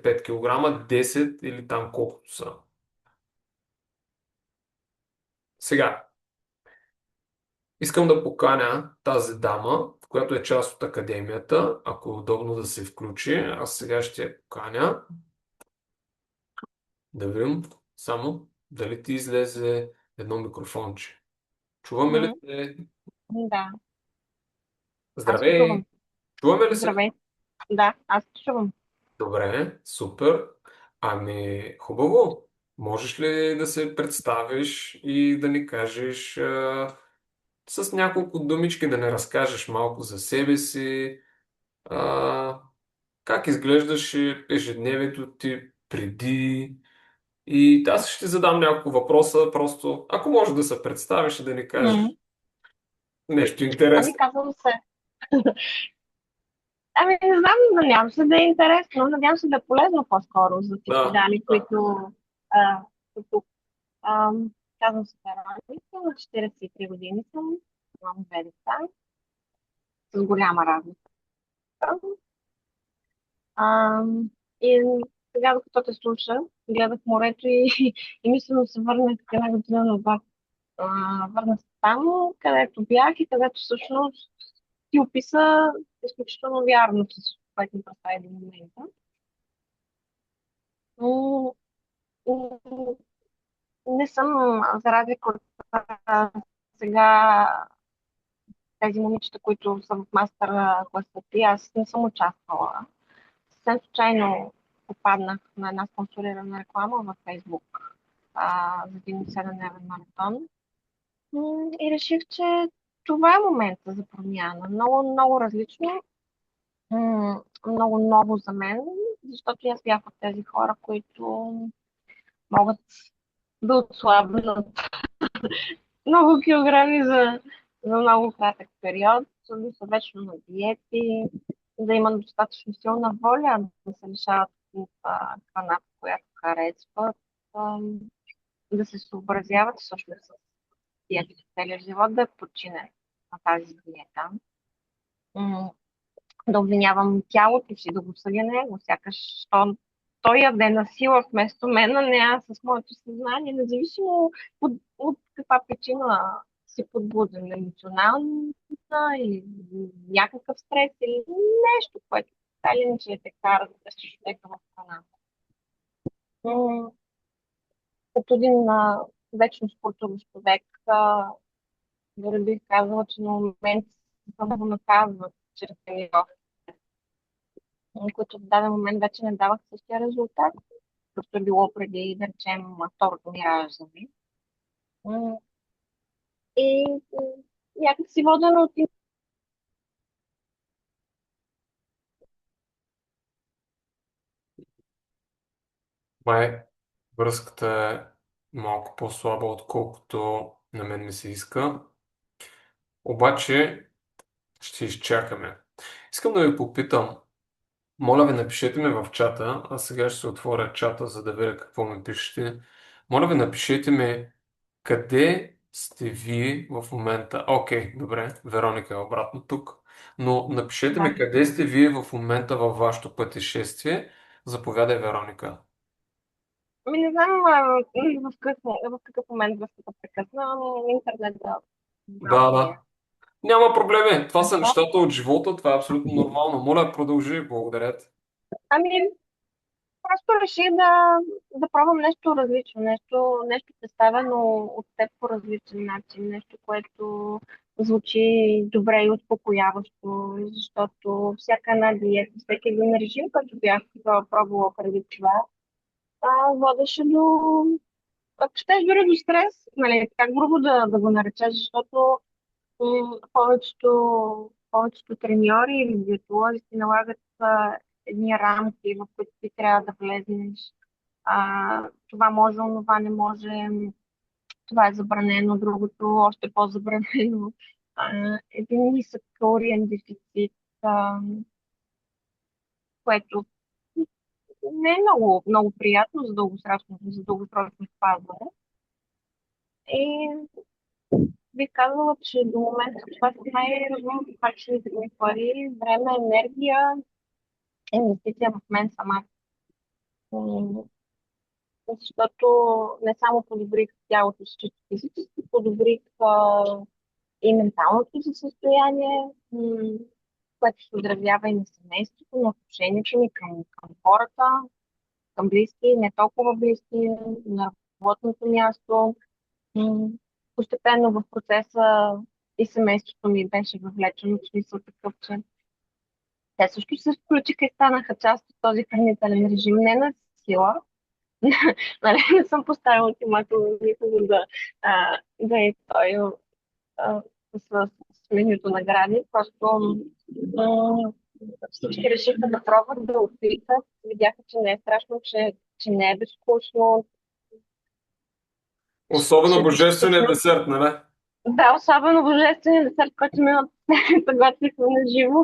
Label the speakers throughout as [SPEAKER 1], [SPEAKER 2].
[SPEAKER 1] 5 килограма, 10 или там колкото са. Сега, искам да поканя тази дама, която е част от академията, ако е удобно да се включи. Аз сега ще я поканя. Да видим само дали ти излезе едно микрофонче. Чуваме ли
[SPEAKER 2] М,
[SPEAKER 1] се?
[SPEAKER 2] Да, аз те
[SPEAKER 1] Здравей!
[SPEAKER 2] чувам.
[SPEAKER 1] Чуваме ли се?
[SPEAKER 2] Здравей. Да, аз те чувам.
[SPEAKER 1] Добре, супер. Ами, хубаво. Можеш ли да се представиш и да ни кажеш с няколко думички да не разкажеш малко за себе си, а, как изглеждаше ежедневието ти преди и аз ще задам няколко въпроса, просто ако можеш да се представиш и да ни
[SPEAKER 2] М,
[SPEAKER 1] кажеш нещо
[SPEAKER 2] Ами
[SPEAKER 1] интересно.
[SPEAKER 2] казвам се. Ами не знам, надявам се да е интересно, надявам се да е полезно по-скоро за всички
[SPEAKER 1] Да,
[SPEAKER 2] дами,
[SPEAKER 1] да.
[SPEAKER 2] а, са тук. Казвам се Вероника, на 43 години съм, имам две деца, с голяма разлика. Ам, и сега, докато те слуша, гледах морето и мисля се върнах една година назад. Върнах се там, където бях и където всъщност ти описа изключително вярно с което ми представи до момента. Но м, не съм, за разлика от сега тези момичета, които са в мастер класа ти, аз не съм участвала. Съвсем случайно попаднах на една спонсорирана реклама във Фейсбук за един 7-дневен маратон. И реших, че това е момента за промяна. Много, много различно, много ново за мен, защото аз бях от тези хора, които могат да отслабнат много килограми за много кратък период, да са вечно на диети, да имат достатъчно силна воля, да се лишават от храната, която харесват, а, да се съобразяват всъщност с диетата целия живот, да е подчинен на тази диета. М, Да обвинявам тялото си, да го съдя него, сякаш той яде на сила вместо мен, а не аз с моето съзнание, независимо от каква причина си подбуден, емоционална или някакъв стрес или нещо, което така или иначе те кара да търсиш човека в храната. М, Като един вечно спортуващ човек, дори бих казала, че на момент съм го наказват чрез тренировки, които в даден момент вече не давах същия резултат, като е било преди, да речем, второто ми раждане. М, И някак си водена от...
[SPEAKER 1] Май връзката е малко по-слаба, отколкото на мен ми се иска. Обаче ще изчакаме. Искам да ви попитам, моля ви напишете ми в чата, аз сега ще се отворя чата, за да видя какво ми пишете. Моля ви напишете ми къде сте вие в момента. Окей, добре, Вероника е обратно тук. Но напишете
[SPEAKER 2] Да.
[SPEAKER 1] ми къде сте вие в момента във вашето пътешествие. Заповядай, Вероника.
[SPEAKER 2] Ми не знам в какъв момент връзката прекъсна, но интернета
[SPEAKER 1] Да,
[SPEAKER 2] малко ми
[SPEAKER 1] да.
[SPEAKER 2] е.
[SPEAKER 1] Няма проблеми. Това са
[SPEAKER 2] Защо?
[SPEAKER 1] нещата от живота. Това е абсолютно нормално. Моля, продължи. Благодаря ти.
[SPEAKER 2] Ами, просто реших да пробвам нещо различно, нещо представено от теб по различен начин, нещо, което звучи добре и успокояващо, защото всяка една диета, всеки един режим, който бях пробвала преди това, водеше до, ако щеш дори до стрес, нали, как грубо да го наречеш, защото повечето треньори или диетолози си налагат едни рамки, в които ти трябва да влезнеш. Това може, онова не може, това е забранено, другото още по-забранено. Един нисък калориен дефицит, а, което не е много, много приятно за дългосрочно спазване. И бих казала, че до момента това са най-разумно похарчените ми пари, време, енергия, инвестиция в мен сама. М, Защото не само подобрих тялото си чисто физически, подобрих и менталното си състояние, което се отразява и на семейството, на отношението ми към хората, към близки, не толкова близки, на работното място. М, Постепенно в процеса и семейството ми беше въвлечено в смисъл такъв, че те също се включиха и станаха част от този хранителен режим. Не на сила, нали, не съм поставила ултиматум на никого да е той а, с менюто награди. Просто м, всички решиха да пробват, да опитат. Видяха, че не е страшно, че не е безвкусно.
[SPEAKER 1] Особено
[SPEAKER 2] Ще
[SPEAKER 1] божествения
[SPEAKER 2] сме.
[SPEAKER 1] десерт, нали?
[SPEAKER 2] Да, особено божествения десерт, който ми подготвихме на живо,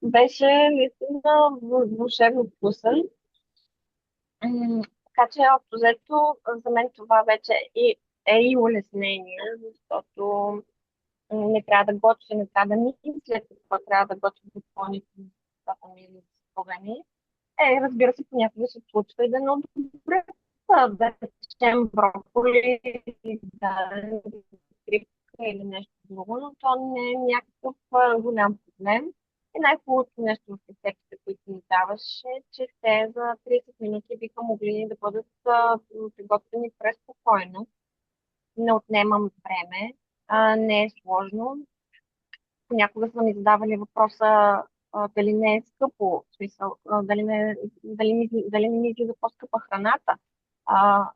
[SPEAKER 2] беше наистина вълшебно вкусен. Така че, общо взето, за мен това вече е и улеснение, защото не трябва да готвя, не трябва да мисля какво трябва да готвя допълнително за ми или за слугани. Разбира се, понякога се случва и да не одобря, да речем броколи, да грибка или нещо друго, но то не е някакъв голям проблем. И най-хубавото нещо в рецептите, които ни даваш, е, че те за 30 минути биха могли да бъдат приготвени преспокойно. Не отнемам време, не е сложно. Понякога са ми задавали въпроса дали не е скъпо, в смисъл, дали не ми излиза по-скъпа храната, а,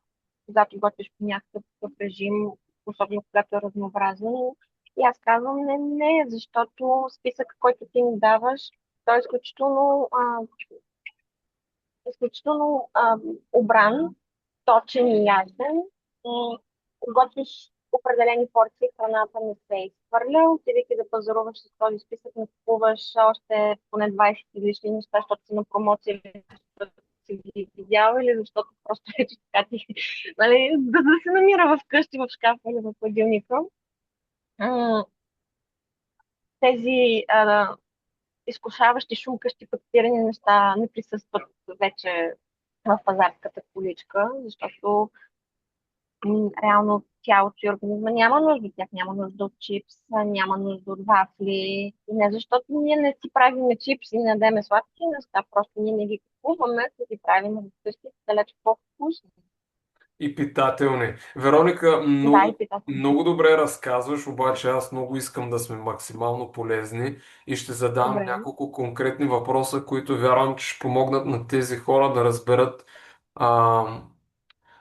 [SPEAKER 2] когато готвиш по някакъв такъв режим, особено когато е разнообразен. И аз казвам не, защото списък, който ти ми даваш, той е изключително обран, точен и ясен. Готвиш определени порции, храната не се изхвърля. Отивайки да пазаруваш с този списък, не купуваш още поне 20 излишни неща, защото си на промоция, или защото си ги видял, или защото просто вече така ти, нали, да се намира в къщи, в шкафа или в хладилника. М, Тези изкушаващи, шумкащи, пакетирани неща не присъстват вече в пазарската количка, защото реално тялото и организма няма нужда от тях, няма нужда от чипс, няма нужда от вафли. И не защото ние не си правиме чипс и не ядеме сладки неща, просто ние не ги купуваме, да ги правим вкъщи, далеч по-вкусни.
[SPEAKER 1] И питателни. Вероника,
[SPEAKER 2] Да, и
[SPEAKER 1] много,
[SPEAKER 2] питателни.
[SPEAKER 1] много добре разказваш, обаче аз много искам да сме максимално полезни и ще задам
[SPEAKER 2] Добре.
[SPEAKER 1] няколко конкретни въпроса, които вярвам, че ще помогнат на тези хора да разберат, а,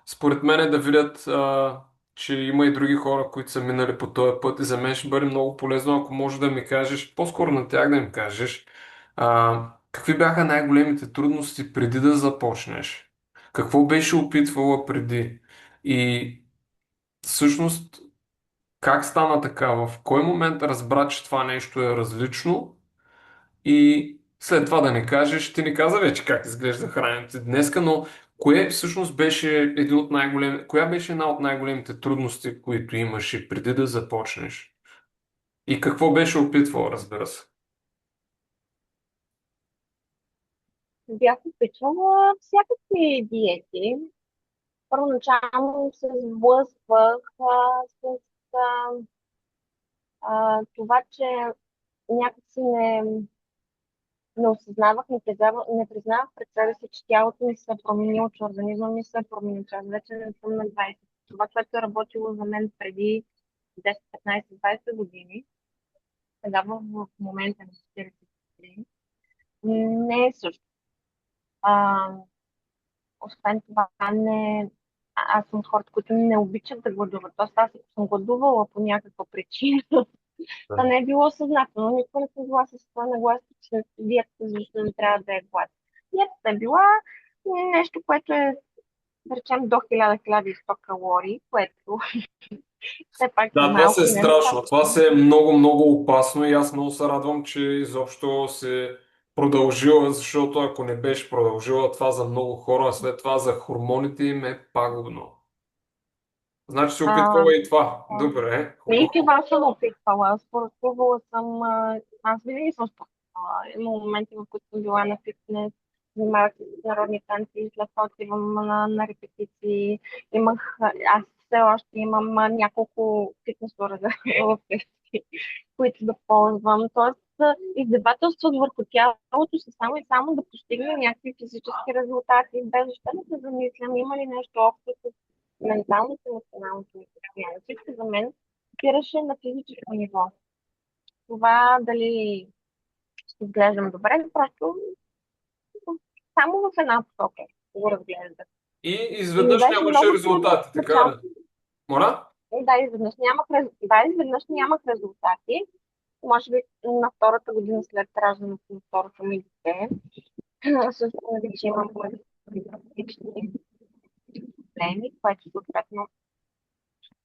[SPEAKER 1] според мен е да видят, че има и други хора, които са минали по този път и за мен ще бъде много полезно, ако може да ми кажеш, по-скоро на тях да им кажеш, какви бяха най-големите трудности преди да започнеш? Какво беше опитвала преди? И всъщност, как стана така? В кой момент разбра, че това нещо е различно? И след това да ни кажеш, ти ни каза вече как изглежда храненето днеска, но кое всъщност беше коя беше една от най-големите трудности, които имаше преди да започнеш? И какво беше опитвал, разбира се?
[SPEAKER 2] Бях опитвала всякакви диети. Първоначално се сблъсквах с това, че някакси не осъзнавах, не признавах пред себе си, че тялото ми се е променило, че организма ми се е променил, че аз вече не съм на 20. Това, което е работило за мен преди 10, 15, 20 години, сега в момента на 43, не е също. А, Освен това, аз съм от хората, които не обичат да гладуват. Тоест, аз ако съм гладувала по някаква причина, това не е било съзнателно. Никога не съм била с това нагласа, че диетата защото не трябва да е глад. Диетата е била нещо, което е, да речем, до 1000-1100 калории, което все пак е
[SPEAKER 1] Да, това се
[SPEAKER 2] малко
[SPEAKER 1] е
[SPEAKER 2] и
[SPEAKER 1] страшно. Това
[SPEAKER 2] недостатъчно.
[SPEAKER 1] се е много, много опасно и аз много се радвам, че изобщо се продължила, защото ако не беше продължила това за много хора, а след това за хормоните им е пагубно. Значи се
[SPEAKER 2] А,
[SPEAKER 1] опитвала и това.
[SPEAKER 2] да.
[SPEAKER 1] Добре,
[SPEAKER 2] И
[SPEAKER 1] хубаво.
[SPEAKER 2] това съм опитвала. Спортувала съм. Аз винаги съм спортувала. Има моменти, в които съм била на фитнес. занимавах с народни танци, след това отивам на репетиции. Аз все още имам няколко фитнес уреда в къщи, които да ползвам. Тоест, издевателството върху тялото са само и само да постигне някакви физически резултати, без въобще да се замислям има ли нещо общо с менталното и емоционалното ми състояние. Всичко за мен спираше на физическо ниво. Това дали ще изглеждам добре, просто само в една посока го разглеждах.
[SPEAKER 1] И
[SPEAKER 2] И ми
[SPEAKER 1] изведнъж
[SPEAKER 2] беше
[SPEAKER 1] нямаше
[SPEAKER 2] много трудно
[SPEAKER 1] резултати,
[SPEAKER 2] в
[SPEAKER 1] така ли?
[SPEAKER 2] началото.
[SPEAKER 1] Мора?
[SPEAKER 2] Да, изведнъж нямах резултати. Може би на втората година след раждането на второто ми дете, също нали, че имам психични проблеми, което съответно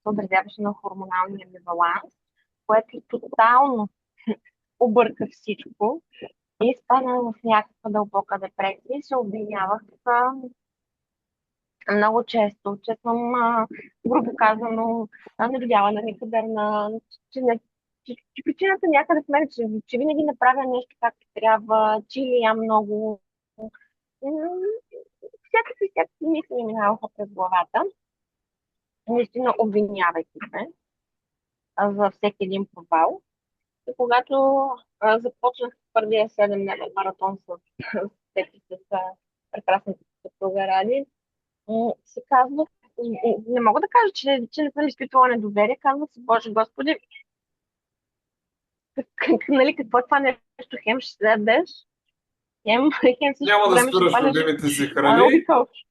[SPEAKER 2] се отразяваше на хормоналния ми баланс, което тотално обърка всичко и изпаднах в някаква дълбока депресия и се обвинявах много често, че съм, грубо казано, недодяла некадърна, че, не, че причината някъде в мен, че винаги не правя нещо както трябва, че ли ям много. М, всякакви мисли ми минаваха през главата, наистина обвинявайки се за всеки един провал. И когато започнах първия 7-дневен маратон с всеки с прекрасната съпруга Ради, се казвах, не мога да кажа, че не съм изпитвала недоверие, казвах си, Боже Господи, нали, какво е това нещо, хем ще се ядеш, хем
[SPEAKER 1] Няма
[SPEAKER 2] същото
[SPEAKER 1] да
[SPEAKER 2] време ще
[SPEAKER 1] спираш
[SPEAKER 2] палиш
[SPEAKER 1] любимите си храни.
[SPEAKER 2] обиколки.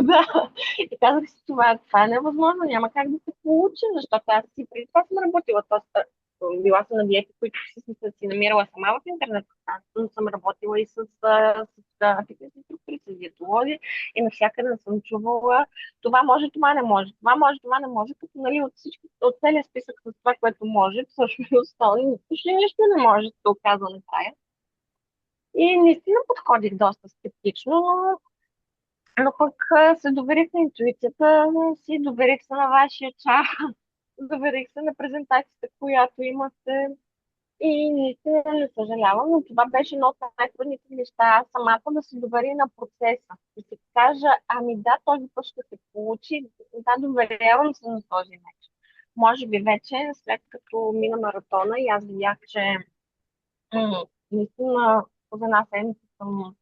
[SPEAKER 2] Да. И казах си, това е невъзможно, няма как да се получи, защото аз си преди това съм работила. Била съм на диети, които съм си намирала сама в интернет. Аз съм работила и с фитнес инструктори, с диетолози и навсякъде съм чувала това може, това не може, това може, това не може, като нали, от целия списък с това, което може, всъщност почти нищо не може да се оказва накрая. И наистина подходих доста скептично, но пък се доверих на интуицията си, доверих се на вашия чар, доверих се на презентацията, която имахте. И наистина не съжалявам, но това беше едно от най-трудните неща. Аз самата да се довери на процеса. Да си кажа, ами да, този път ще се получи. Да, доверявам се на този начин. Може би вече, след като мина маратона и аз видях, че наистина за една седмица съм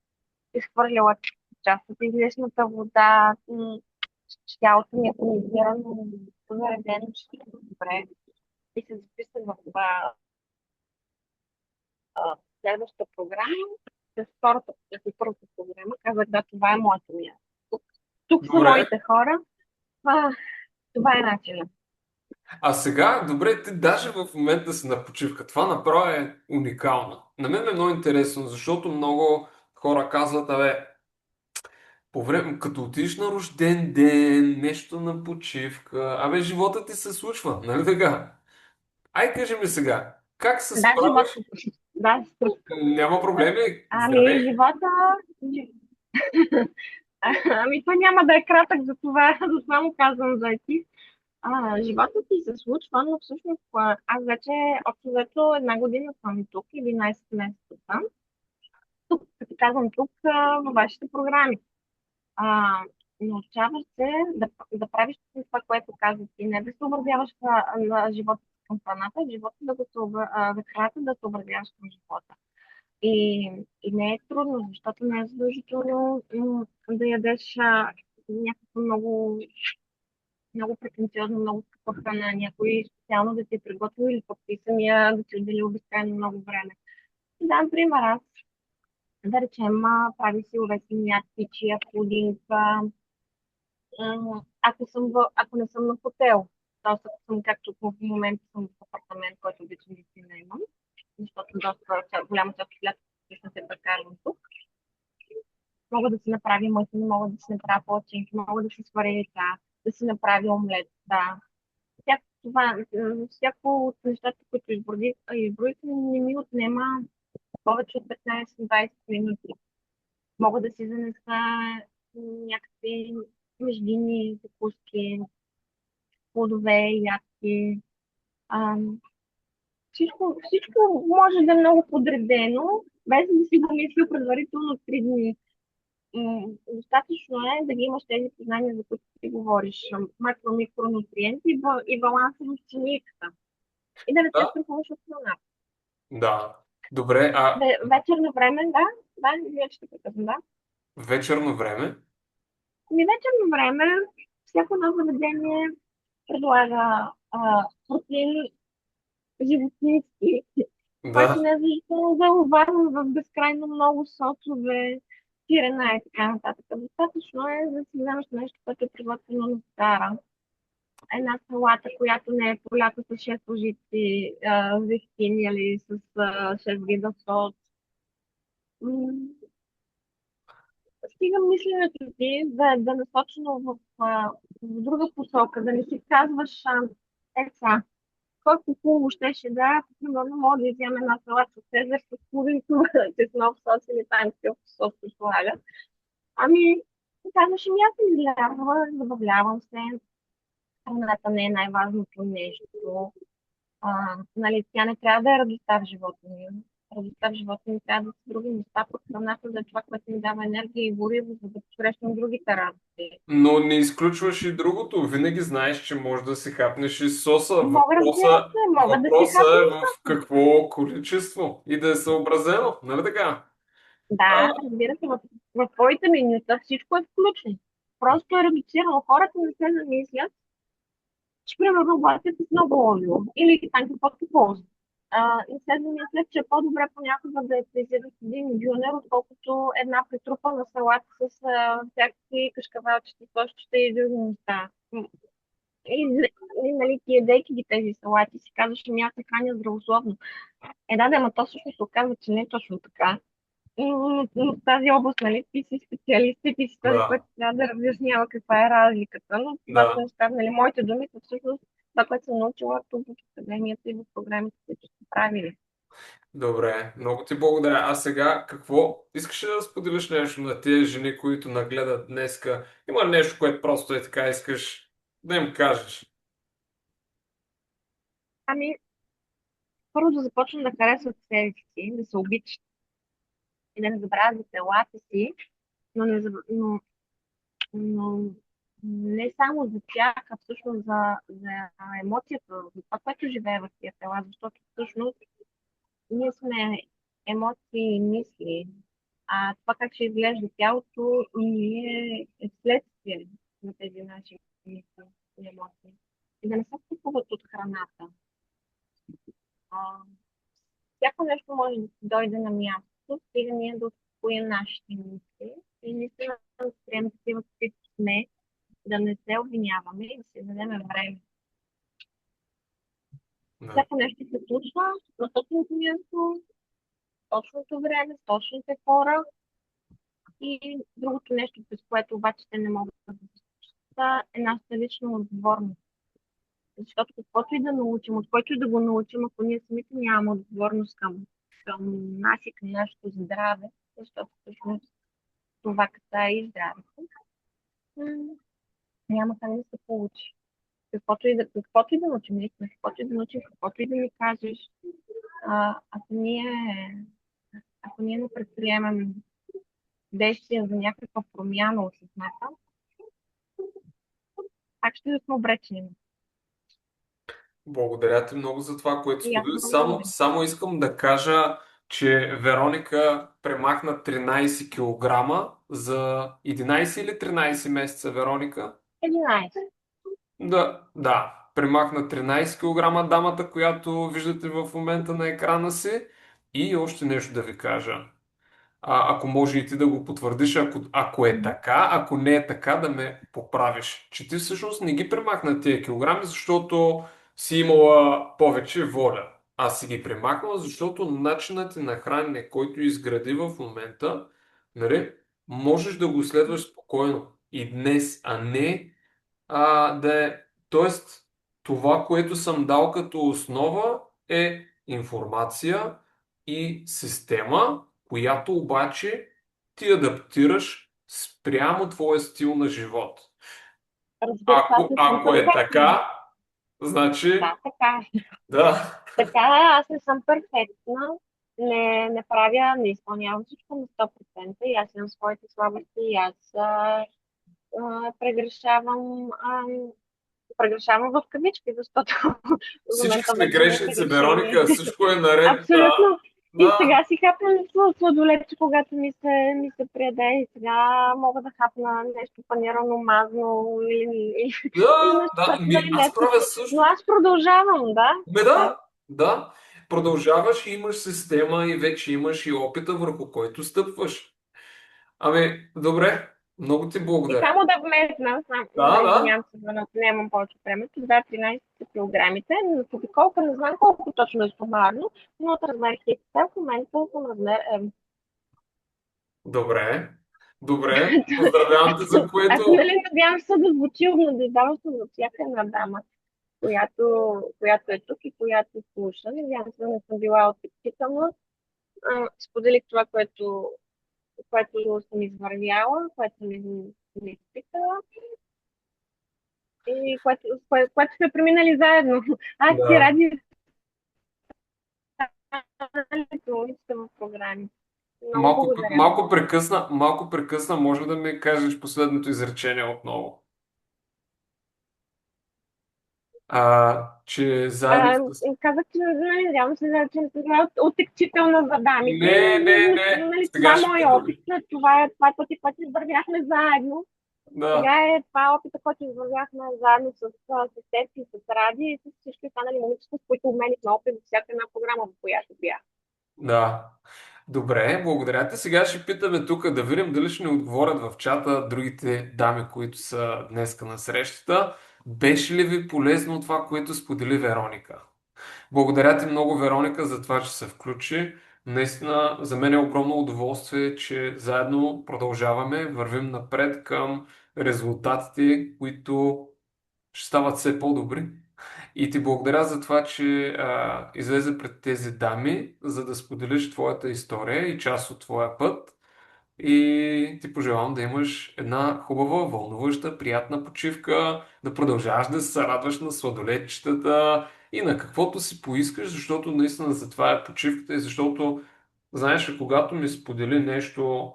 [SPEAKER 2] изхвърлила част от излишната вода, че тялото ми е тонизирано, заредено, че е добре. И се записах в следващата програма, с първата програма, казах, да, това е моето място. Тук са
[SPEAKER 1] Добре.
[SPEAKER 2] моите хора, а, това е начинът.
[SPEAKER 1] А сега, добре, ти даже в момента си на почивка. Това направо е уникално. На мен е много интересно, защото много хора казват, абе, по време, като отидеш на рожден ден, нещо на почивка, абе, живота ти се случва, нали така? Ай, кажи ми сега, как се
[SPEAKER 2] Да, живота.
[SPEAKER 1] справиш?
[SPEAKER 2] Да,
[SPEAKER 1] Няма проблеми.
[SPEAKER 2] ами
[SPEAKER 1] Здравей.
[SPEAKER 2] живота. Ами той няма да е кратък за това, затова му казвам за ти. Животът ти се случва, но всъщност аз вече общо взето една година съм тук, 11 месеца съм. Тук, като казвам тук, във вашите програми. А, научаваш се да правиш това, което казваш ти, не да се образяваш на живота към храната, живота за храната да се образяваш към живота. И, и не е трудно, защото не е задължително да ядеш някакво много претенциозно, много скъпа храна, някой специално да ти е приготвил или пък ти самия да ти отдели безкрайно много време. И да, например, аз да речем, прави си увесени ядки, чия, пудинг, ако не съм на хотел. Тоест, ако съм, както в момента съм в апартамент, който обичам да си наемам, защото голяма част от лятото всъщност се прекарвам тук. Мога да си направя мътни, мога да си направя палачинки, мога да си сваря яйца, да си направя омлет. Да. Всяко от нещата, които изброих, не ми отнема повече от 15-20 минути. Мога да си занеса някакви междинни закуски, плодове, ядки. А, всичко може да е много подредено, без да си го мисля предварително 3 дни. Достатъчно е да ги имаш тези познания, за които ти говориш. Макро-микронутриенти и баланса в химиката. И да не се
[SPEAKER 1] Да,
[SPEAKER 2] страхуваш от храната.
[SPEAKER 1] да. Добре,
[SPEAKER 2] Вечерно време, да, да, вие ще прекъсвам, да.
[SPEAKER 1] вечерно време?
[SPEAKER 2] Вечерно време всяко едно заведение предлага протеин животински, който
[SPEAKER 1] Да.
[SPEAKER 2] не е задължително да е обварен в безкрайно много сочове, сирена и така нататък. Достатъчно е да си вземеш нещо, което е приготвено на стара. Една салата, която не е полята с 6 лъжици зехтин или с 6 вида сос. М, Стига мисленето ти да е насочено в друга посока, да не си казваш, еца, колко хубаво щеше да е, ако примерно мога да изям една салата с цезар с половин чеснок сос или там какъв сос се слага. Ами, казваш, ами аз ми излязва, забавлявам се, храната не е най-важното нещо. Нали, тя не трябва да е радостта в живота ми. Радостта в живота ми трябва да са други неща, пък храната да е това, което ми дава енергия и гориво, за да посрещам другите работи.
[SPEAKER 1] Но не изключваш и другото. Винаги знаеш, че може да си хапнеш и соса.
[SPEAKER 2] Мога, разбира се, мога да си
[SPEAKER 1] Въпросът
[SPEAKER 2] хапна
[SPEAKER 1] е
[SPEAKER 2] и
[SPEAKER 1] в
[SPEAKER 2] соса.
[SPEAKER 1] какво количество и да е съобразено. Нали така? А,
[SPEAKER 2] Да, разбира се, в твоите менюта всичко е включено. Просто е редуцирано. Хората не се замислят, че примерно готвят с много олио или там каквото ползват. И се замислят, че е по-добре понякога да е презират един дюнер, отколкото една притрупана салата с всякакви кашкавалчета, соччета и други неща. И нали, ти ядейки ги тези салати, си казваш, ами аз се храня здравословно. Да, да, ама то всъщност се оказва, че не е точно така. Но в тази област, нали, ти си специалист и ти си този, който
[SPEAKER 1] да,
[SPEAKER 2] трябва да разяснява каква е разликата. Но това са
[SPEAKER 1] да.
[SPEAKER 2] неща, нали, моите думи са всъщност това, което съм научила тук в академията и в програмите, които сте правили.
[SPEAKER 1] Добре, много ти благодаря. А сега какво? Искаш ли да споделиш нещо на тези жени, които нагледат днеска? Има ли нещо, което просто е така искаш да им кажеш?
[SPEAKER 2] Ами, първо да започнем да харесват себе си, да се обичат и да не забравят за телата си, но но не само за тях, а всъщност за емоцията, за това, което живее в тия тела, защото всъщност ние сме емоции и мисли, а това как ще изглежда тялото ни е следствие на тези наши мисли и емоции. И да не се купуват от храната. А, всяко нещо може да си дойде на място, стига ние да успокоим нашите мисли и наистина да се приемем такива, каквито сме, да не се обвиняваме и да си дадем време.
[SPEAKER 1] Да.
[SPEAKER 2] Всяко нещо се случва на точното място, точното време, с точните хора. И другото нещо, през което обаче те не могат да се случат, е нашата лична отговорност. Защото каквото и да научим, от който и да го научим, ако ние самите нямаме отговорност към нас и към нашето здраве, защото всъщност това касае и здравето, м, няма как да се получи. Каквото и да научим, наистина, каквото и да научим, каквото и да ни кажеш, а, ако ние, ако ние не предприемем действия за някаква промяна от съзната, пак ще сме обречени.
[SPEAKER 1] Благодаря ти много за това, което
[SPEAKER 2] И аз
[SPEAKER 1] сподели.
[SPEAKER 2] много благодаря.
[SPEAKER 1] Само искам да кажа, че Вероника премахна 13 килограма за 11 или 13 месеца, Вероника.
[SPEAKER 2] 11.
[SPEAKER 1] Да, да. Премахна 13 килограма дамата, която виждате в момента на екрана си. И още нещо да ви кажа. Ако може и ти да го потвърдиш, ако е
[SPEAKER 2] Мгм.
[SPEAKER 1] така, ако не е така, да ме поправиш. Че ти всъщност не ги премахна тия килограми, защото си имала повече воля. Аз си ги премахнала, защото начинът ти на хранене, който изгради в момента, нали, можеш да го следваш спокойно и днес, а не да е. Тоест, това, което съм дал като основа е информация и система, която обаче ти адаптираш спрямо твоя стил на живот.
[SPEAKER 2] Разбира се, аз не съм
[SPEAKER 1] Ако е
[SPEAKER 2] перфектна.
[SPEAKER 1] така, значи
[SPEAKER 2] Да, така е.
[SPEAKER 1] да.
[SPEAKER 2] Така е, аз не съм перфектна. не правя, не изпълнявам всичко на 100% и аз имам своите слабости и аз а, прегрешавам, а, прегрешавам в кавички, защото за мен
[SPEAKER 1] Всички
[SPEAKER 2] това
[SPEAKER 1] сме
[SPEAKER 2] вече не е
[SPEAKER 1] грешници,
[SPEAKER 2] прегрешение.
[SPEAKER 1] Вероника, всичко е наред.
[SPEAKER 2] Абсолютно. И
[SPEAKER 1] Да,
[SPEAKER 2] сега си хапвам сладоледче, когато ми се приеде и сега мога да хапна нещо панирано, мазно или
[SPEAKER 1] да,
[SPEAKER 2] нещо,
[SPEAKER 1] да,
[SPEAKER 2] което нали не е
[SPEAKER 1] аз правя
[SPEAKER 2] вкусно. Но
[SPEAKER 1] същото.
[SPEAKER 2] аз продължавам, да.
[SPEAKER 1] Бе,
[SPEAKER 2] Да.
[SPEAKER 1] да, да. Продължаваш и имаш система и вече имаш и опита, върху който стъпваш. Ами, добре, много ти
[SPEAKER 2] И
[SPEAKER 1] благодаря.
[SPEAKER 2] само да вметна,
[SPEAKER 1] Да, да,
[SPEAKER 2] извинявам се, за да отнемам повече времето, да, 13 са килограмите, но по обиколка не знам колко точно е сумарно, но от размер XL в момента съм размер M.
[SPEAKER 1] добре, добре. Поздравявам те, за
[SPEAKER 2] Аз
[SPEAKER 1] което.
[SPEAKER 2] нали надявам се да звучи обнадеждаващо за всяка една дама, която, която е тук и която слуша. Надявам се да не съм била отекчителна. Споделих това, което съм извървяла, което съм изпитала и което сме преминали заедно. Аз ти
[SPEAKER 1] Да.
[SPEAKER 2] ради улицата в програми. Много благодаря.
[SPEAKER 1] Малко прекъсна. Може да ми кажеш последното изречение отново? Че заедно
[SPEAKER 2] А,
[SPEAKER 1] с...
[SPEAKER 2] казах, че нали, надявам се, че не съм била отекчителна за дамите.
[SPEAKER 1] Не, не, не.
[SPEAKER 2] Нали, това
[SPEAKER 1] Сега
[SPEAKER 2] е
[SPEAKER 1] ще
[SPEAKER 2] моят
[SPEAKER 1] питам.
[SPEAKER 2] опит. Това е пътя, който извървяхме заедно. Сега
[SPEAKER 1] Да,
[SPEAKER 2] е това е опита, който извървяхме заедно с теб и с Ради и с всички останали момичета, с които обменихме опит за всяка една програма, в която бях.
[SPEAKER 1] да. Добре, благодаря ти. Сега ще питаме тук да видим дали ще ни отговорят в чата другите дами, които са днеска на срещата. Беше ли ви полезно това, което сподели Вероника? Благодаря ти много, Вероника, за това, че се включи. Наистина, за мен е огромно удоволствие, че заедно продължаваме, вървим напред към резултатите, които ще стават все по-добри. И ти благодаря за това, че излезе пред тези дами, за да споделиш твоята история и част от твоя път. И ти пожелавам да имаш една хубава, вълнуваща, приятна почивка, да продължаваш да се радваш на сладоледчетата и на каквото си поискаш, защото наистина за това е почивката и защото, знаеш, ли, когато ми сподели нещо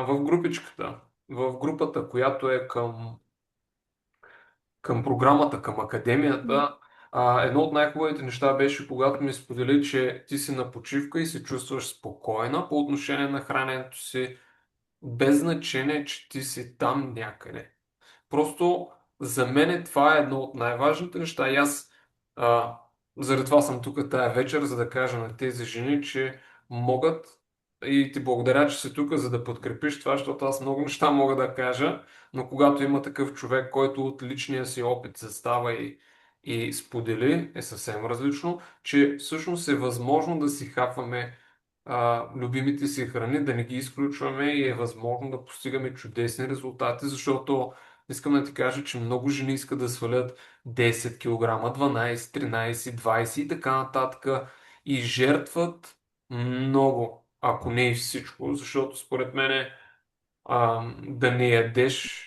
[SPEAKER 1] в групичката, в групата, която е към програмата, към академията, едно от най-хубавите неща беше, когато ми сподели, че ти си на почивка и се чувстваш спокойна по отношение на храненето си, без значение, че ти си там някъде. Просто за мен това е едно от най-важните неща и аз а, заради това съм тук тая вечер, за да кажа на тези жени, че могат и ти благодаря, че си тук, за да подкрепиш това, защото аз много неща мога да кажа, но когато има такъв човек, който от личния си опит се става и сподели, е съвсем различно, че всъщност е възможно да си хапваме любимите си храни, да не ги изключваме и е възможно да постигаме чудесни резултати, защото искам да ти кажа, че много жени искат да свалят 10 кг, 12, 13, 20 и така нататък и жертват много, ако не и всичко, защото според мен да не ядеш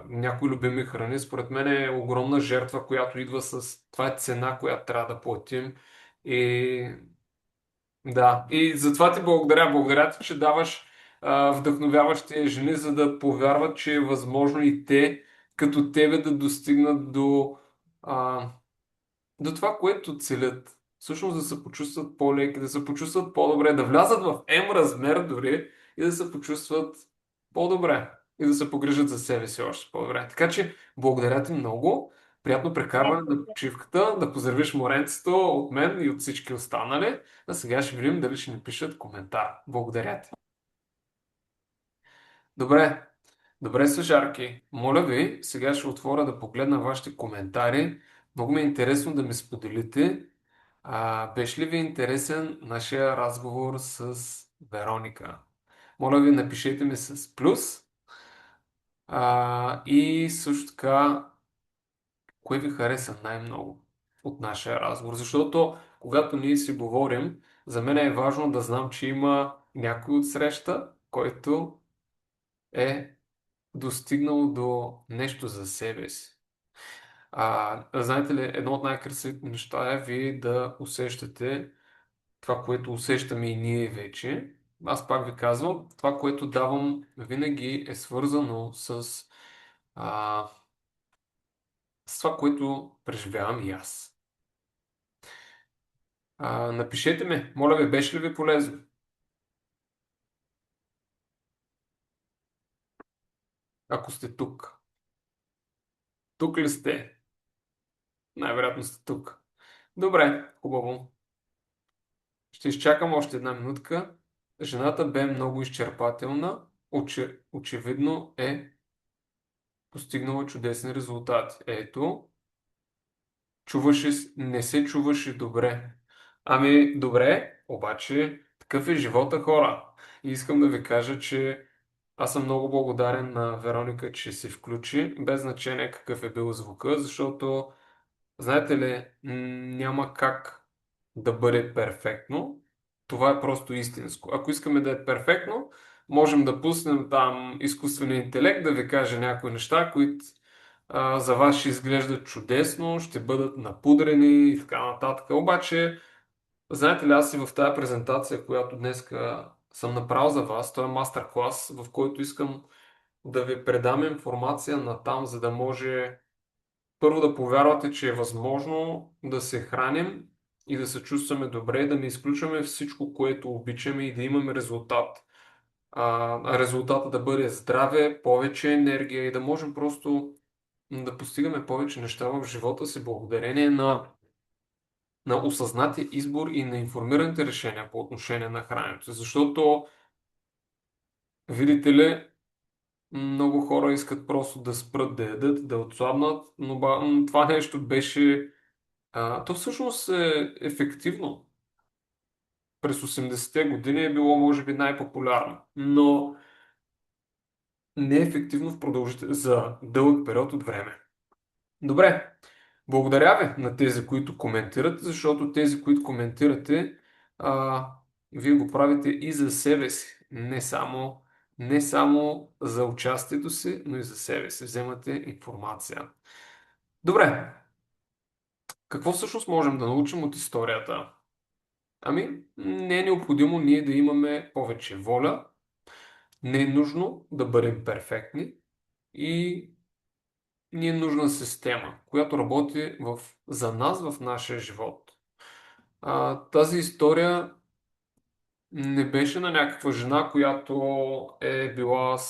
[SPEAKER 1] някои любими храни, според мен е огромна жертва, която идва с... Това е цена, която трябва да платим и да, и затова ти благодаря. Благодаря ти, че даваш вдъхновяваш тези жени, за да повярват, че е възможно и те, като тебе, да достигнат а, до това, което целят. Всъщност да се почувстват по-леки, да се почувстват по-добре, да влязат в М размер дори и да се почувстват по-добре и да се погрижат за себе си още по-добре. Така че, благодаря ти много. Приятно
[SPEAKER 2] И аз
[SPEAKER 1] прекарване на
[SPEAKER 2] благодаря.
[SPEAKER 1] почивката, да поздравиш моренцето от мен и от всички останали. А сега ще видим дали ще ни пишат коментар. Благодаря ти. Добре, добре, Съжарки. Моля ви, сега ще отворя да погледна вашите коментари. Много ми е интересно да ми споделите. Беше ли ви интересен нашия разговор с Вероника? Моля ви, напишете ми с плюс. И също така, кое ви хареса най-много от нашия разговор? Защото, когато ние си говорим, за мен е важно да знам, че има някой от среща, който е достигнал до нещо за себе си. Знаете ли, едно от най-красивите неща е вие да усещате това, което усещаме и ние вече. Аз пак ви казвам, това, което давам, винаги е свързано а, с това, което преживявам и аз. Напишете ме, моля ви, беше ли ви полезно? Ако сте тук. Тук ли сте? Най-вероятно сте тук. Добре, хубаво. Ще изчакам още една минутка. Жената бе много изчерпателна. Очевидно е постигнала чудесни резултати. Ето, не се чуваше добре. Ами, добре, обаче такъв е живота, хора. И искам да ви кажа, че аз съм много благодарен на Вероника, че се включи, без значение какъв е бил звука, защото, знаете ли, няма как да бъде перфектно. Това е просто истинско. Ако искаме да е перфектно, можем да пуснем там изкуствения интелект да ви каже някои неща, които за вас ще изглеждат чудесно, ще бъдат напудрени и така нататък. Обаче, знаете ли, аз и в тази презентация, която днес съм направил за вас, той е мастер-клас, в който искам да ви предам информация на там, за да може първо да повярвате, че е възможно да се храним и да се чувстваме добре, да не изключваме всичко, което обичаме и да имаме резултат. А резултата да бъде здраве, повече енергия и да можем просто да постигаме повече неща в живота си благодарение на осъзнатия избор и на информираните решения по отношение на храненето. Защото, видите ли, много хора искат просто да спрат да ядат, да отслабнат, но това нещо беше. То всъщност е ефективно. През 80-те години е било, може би, най-популярно, но не е ефективно за дълъг период от време. Добре, благодаря ви на тези, които коментират, защото тези, които коментирате, а, вие го правите и за себе си. Не само за участието си, но и за себе си. Вземате информация. Добре, какво всъщност можем да научим от историята? Ами, не е необходимо ние да имаме повече воля, не е нужно да бъдем перфектни и ни е нужна система, която работи за нас в нашия живот. Тази история не беше на някаква жена, която е била